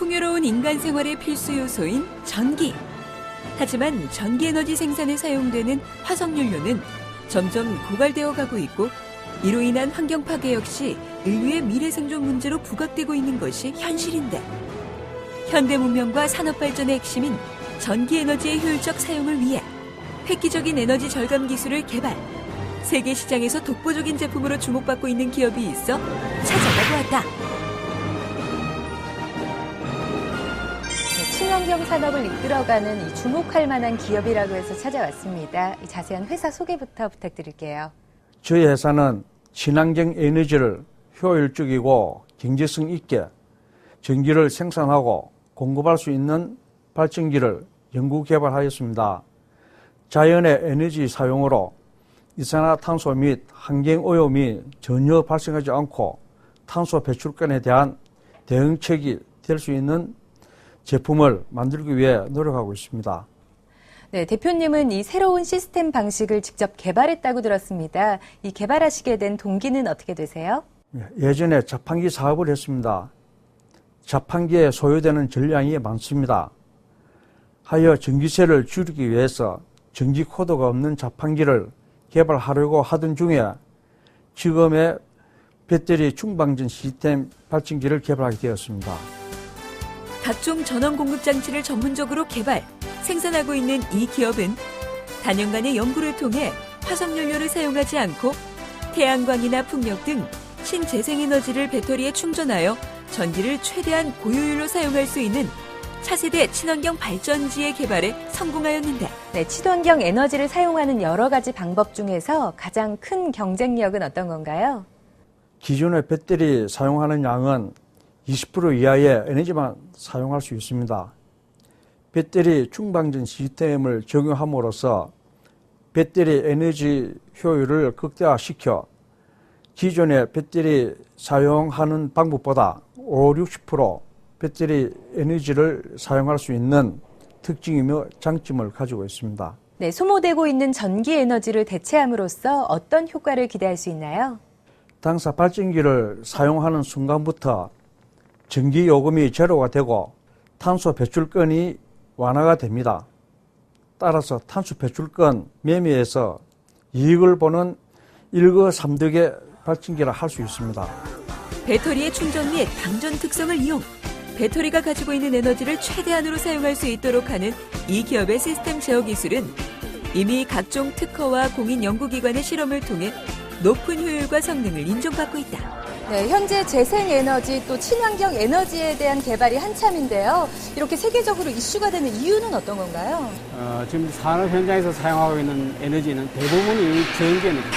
풍요로운 인간 생활의 필수 요소인 전기. 하지만 전기 에너지 생산에 사용되는 화석연료는 점점 고갈되어 가고 있고 이로 인한 환경 파괴 역시 인류의 미래 생존 문제로 부각되고 있는 것이 현실인데 현대 문명과 산업 발전의 핵심인 전기 에너지의 효율적 사용을 위해 획기적인 에너지 절감 기술을 개발, 세계 시장에서 독보적인 제품으로 주목받고 있는 기업이 있어 찾아가 보았다. 친환경 산업을 이끌어가는 이 주목할 만한 기업이라고 해서 찾아왔습니다. 이 자세한 회사 소개부터 부탁드릴게요. 저희 회사는 친환경 에너지를 효율적이고 경제성 있게 전기를 생산하고 공급할 수 있는 발전기를 연구 개발하였습니다. 자연의 에너지 사용으로 이산화탄소 및 환경오염이 전혀 발생하지 않고 탄소 배출권에 대한 대응책이 될 수 있는 제품을 만들기 위해 노력하고 있습니다. 네, 대표님은 이 새로운 시스템 방식을 직접 개발했다고 들었습니다. 이 개발하시게 된 동기는 어떻게 되세요? 예전에 자판기 사업을 했습니다. 자판기에 소요되는 전량이 많습니다. 하여 전기세를 줄이기 위해서 전기 코드가 없는 자판기를 개발하려고 하던 중에 지금의 배터리 충방전 시스템 발전기를 개발하게 되었습니다. 각종 전원 공급 장치를 전문적으로 개발, 생산하고 있는 이 기업은 단연간의 연구를 통해 화석연료를 사용하지 않고 태양광이나 풍력 등 신재생에너지를 배터리에 충전하여 전기를 최대한 고효율로 사용할 수 있는 차세대 친환경 발전지의 개발에 성공하였는데 네, 친환경 에너지를 사용하는 여러 가지 방법 중에서 가장 큰 경쟁력은 어떤 건가요? 기존의 배터리 사용하는 양은 20% 이하의 에너지만 사용할 수 있습니다. 배터리 충방전 시스템을 적용함으로써 배터리 에너지 효율을 극대화시켜 기존의 배터리 사용하는 방법보다 50-60% 배터리 에너지를 사용할 수 있는 특징이며 장점을 가지고 있습니다. 네, 소모되고 있는 전기 에너지를 대체함으로써 어떤 효과를 기대할 수 있나요? 당사 발전기를 사용하는 순간부터 전기 요금이 제로가 되고 탄소 배출권이 완화가 됩니다. 따라서 탄소 배출권 매매에서 이익을 보는 일거삼득의 발전기라 할 수 있습니다. 배터리의 충전 및 방전 특성을 이용 배터리가 가지고 있는 에너지를 최대한으로 사용할 수 있도록 하는 이 기업의 시스템 제어 기술은 이미 각종 특허와 공인 연구기관의 실험을 통해 높은 효율과 성능을 인정받고 있다. 네, 현재 재생에너지 또 친환경 에너지에 대한 개발이 한참인데요. 이렇게 세계적으로 이슈가 되는 이유는 어떤 건가요? 지금 산업 현장에서 사용하고 있는 에너지는 대부분이 전기 에너지입니다.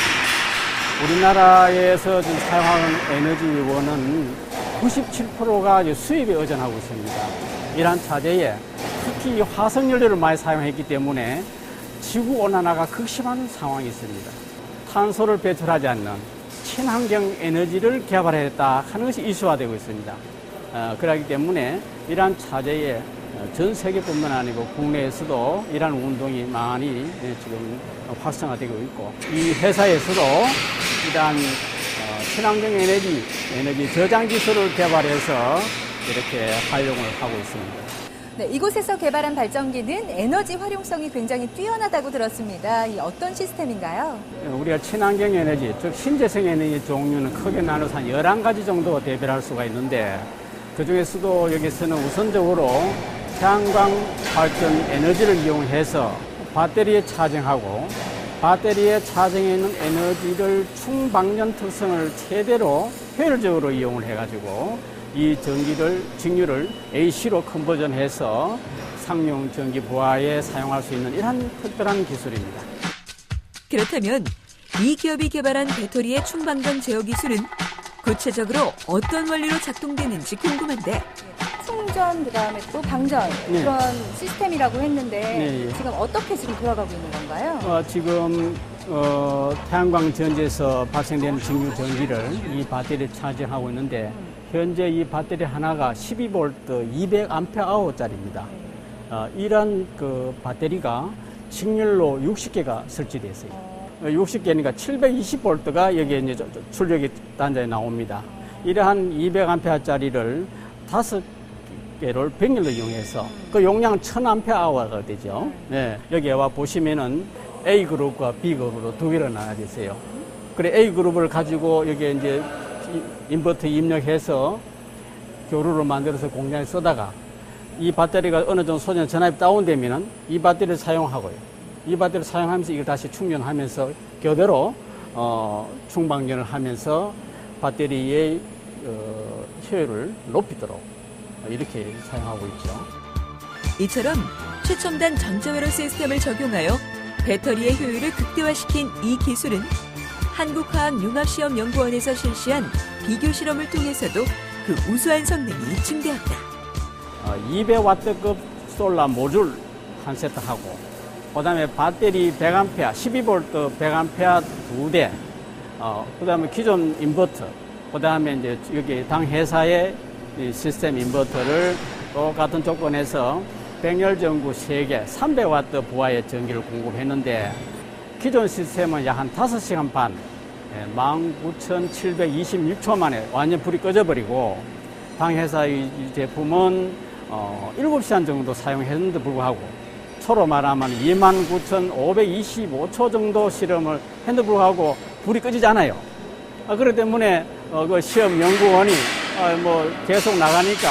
우리나라에서 지금 사용하는 에너지원은 97%가 수입에 의존하고 있습니다. 이러한 차제에 특히 화석연료를 많이 사용했기 때문에 지구온난화가 극심한 상황이 있습니다. 탄소를 배출하지 않는 친환경 에너지를 개발했다 하는 것이 이슈화되고 있습니다. 그렇기 때문에 이러한 차제에 전 세계뿐만 아니고 국내에서도 이러한 운동이 많이 지금 활성화되고 있고 이 회사에서도 이러한 친환경 에너지 저장 기술을 개발해서 이렇게 활용을 하고 있습니다. 네, 이곳에서 개발한 발전기는 에너지 활용성이 굉장히 뛰어나다고 들었습니다. 이 어떤 시스템인가요? 우리가 친환경 에너지, 즉 신재생 에너지 종류는 크게 나눠서 한 11가지 정도 대별할 수가 있는데 그중에서도 여기서는 우선적으로 태양광 발전 에너지를 이용해서 배터리에 차징하고 배터리에 차징해 있는 에너지를 충방전 특성을 최대로 효율적으로 이용을 해가지고 이 직류를 AC로 컨버전해서 상용 전기 부하에 사용할 수 있는 이러한 특별한 기술입니다. 그렇다면 이 기업이 개발한 배터리의 충방전 제어 기술은 구체적으로 어떤 원리로 작동되는지 궁금한데 충전, 그다음에 또 방전 네. 그런 시스템이라고 했는데 네. 지금 어떻게 지금 돌아가고 있는 건가요? 지금 태양광 전지에서 발생되는 직류 전기를 이 배터리에 차징하고 있는데 현재 이 배터리 하나가 12V 200Ah 짜리입니다. 이런 그 배터리가 직렬로 60개가 설치되어 있어요. 60개니까 720V가 여기에 이제 출력이 단자에 나옵니다. 이러한 200A짜리를 개를 병렬로 이용해서 그 용량 1000Ah가 되죠. 네, 여기 와 보시면은 A그룹과 B그룹으로 두 개로 나눠져 있어요. 그래 A그룹을 가지고 여기에 이제 인버터 입력해서 교류를 만들어서 공장에 쓰다가 이 배터리가 어느 정도 소전 전압이 다운되면은 이 배터리를 사용하고요. 이 배터리를 사용하면서 이걸 다시 충전하면서 교대로 충방전을 하면서 배터리의 효율을 높이도록 이렇게 사용하고 있죠. 이처럼 최첨단 전자회로 시스템을 적용하여 배터리의 효율을 극대화시킨 이 기술은 한국화학융합시험연구원에서 실시한 비교 실험을 통해서도 그 우수한 성능이 입증되었다. 200W급 솔라 모듈 한 세트하고 그다음에 배터리 100A, 12V 100A 2대, 그다음에 기존 인버터, 그다음에 이제 여기 당 회사의 시스템 인버터를 똑같은 조건에서 백열전구 3개, 300W 부하의 전기를 공급했는데 기존 시스템은 약 한 5시간 반, 19,726초 만에 완전 불이 꺼져버리고 당 회사의 이 제품은 7시간 정도 사용했는데 불구하고 초로 말하면 29,525초 정도 실험을 했는데 불구하고 불이 꺼지지 않아요. 그렇기 때문에 그 시험 연구원이 계속 나가니까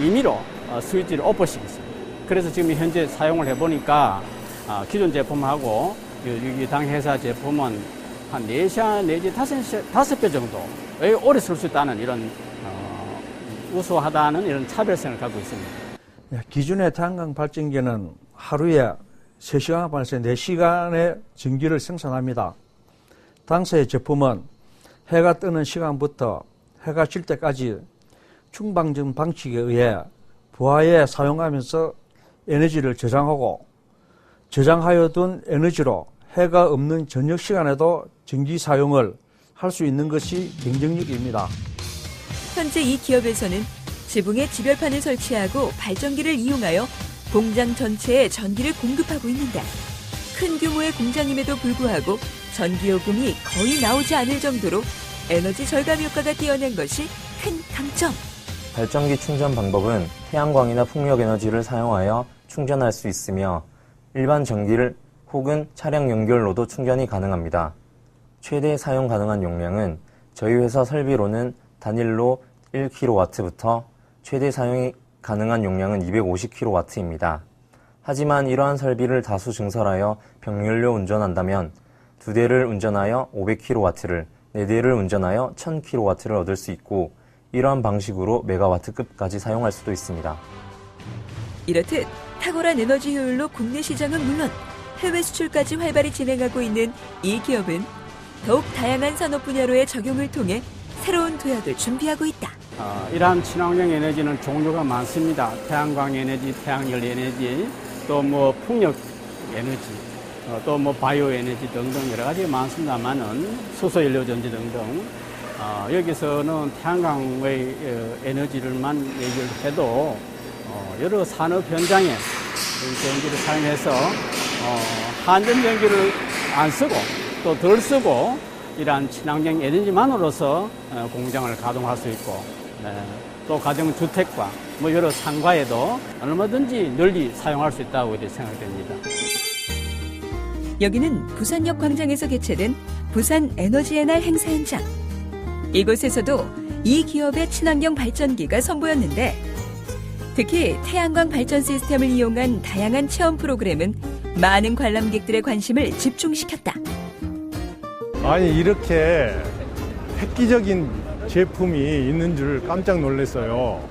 임의로 스위치를 오프시켰습니다. 그래서 지금 현재 사용을 해보니까 기존 제품하고 여기 당 회사 제품은 한 4시간 내지 5배 정도 오래 쓸 수 있다는 이런 우수하다는 이런 차별성을 갖고 있습니다. 기존의 태양광 발전기는 하루에 3시간 반에서 4시간의 전기를 생산합니다. 당사의 제품은 해가 뜨는 시간부터 해가 질 때까지 충방전 방식에 의해 부하에 사용하면서 에너지를 저장하고 저장하여 둔 에너지로 해가 없는 저녁 시간에도 전기 사용을 할 수 있는 것이 경쟁력입니다. 현재 이 기업에서는 지붕에 지별판을 설치하고 발전기를 이용하여 공장 전체에 전기를 공급하고 있는데 큰 규모의 공장임에도 불구하고 전기요금이 거의 나오지 않을 정도로 에너지 절감 효과가 뛰어난 것이 큰 강점. 발전기 충전 방법은 태양광이나 풍력 에너지를 사용하여 충전할 수 있으며 일반 전기를 혹은 차량 연결로도 충전이 가능합니다. 최대 사용 가능한 용량은 저희 회사 설비로는 단일로 1kW부터 최대 사용이 가능한 용량은 250kW입니다. 하지만 이러한 설비를 다수 증설하여 병렬로 운전한다면 2대를 운전하여 500kW를, 4대를 운전하여 1000kW를 얻을 수 있고 이러한 방식으로 메가와트급까지 사용할 수도 있습니다. 이렇듯 탁월한 에너지 효율로 국내 시장은 물론 해외 수출까지 활발히 진행하고 있는 이 기업은 더욱 다양한 산업 분야로의 적용을 통해 새로운 도약을 준비하고 있다. 이러한 친환경 에너지는 종류가 많습니다. 태양광 에너지, 태양열 에너지, 또 풍력 에너지, 또 바이오 에너지 등등 여러 가지가 많습니다만은 수소연료전지 등등 여기서는 태양광의 에너지를만 얘기를 해도 여러 산업 현장에 전기를 사용해서 한전 전기를 안 쓰고 또 덜 쓰고 이러한 친환경 에너지만으로서 공장을 가동할 수 있고 또 가정주택과 여러 상가에도 얼마든지 널리 사용할 수 있다고 이렇게 생각됩니다. 여기는 부산역 광장에서 개최된 부산 에너지의 날 행사 현장. 이곳에서도 이 기업의 친환경 발전기가 선보였는데 특히 태양광 발전 시스템을 이용한 다양한 체험 프로그램은 많은 관람객들의 관심을 집중시켰다. 아니 이렇게 획기적인 제품이 있는 줄 깜짝 놀랐어요.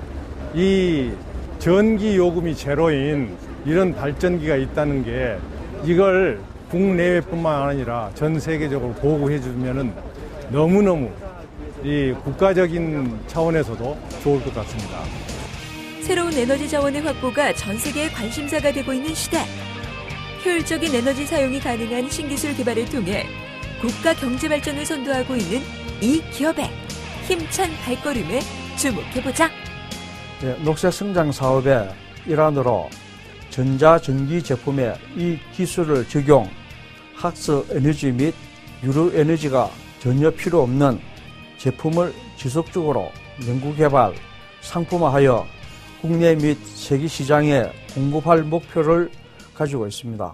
이 전기 요금이 제로인 이런 발전기가 있다는 게 이걸 국내외뿐만 아니라 전 세계적으로 보고해 주면은 너무너무 이 국가적인 차원에서도 좋을 것 같습니다. 새로운 에너지 자원의 확보가 전 세계의 관심사가 되고 있는 시대. 효율적인 에너지 사용이 가능한 신기술 개발을 통해 국가 경제 발전을 선도하고 있는 이 기업의 힘찬 발걸음에 주목해보자. 녹색 성장 사업의 일환으로 전자전기 제품에 이 기술을 적용, 학습 에너지 및 유류 에너지가 전혀 필요 없는 제품을 지속적으로 연구개발, 상품화하여 국내 및 세계 시장에 공급할 목표를 가지고 있습니다.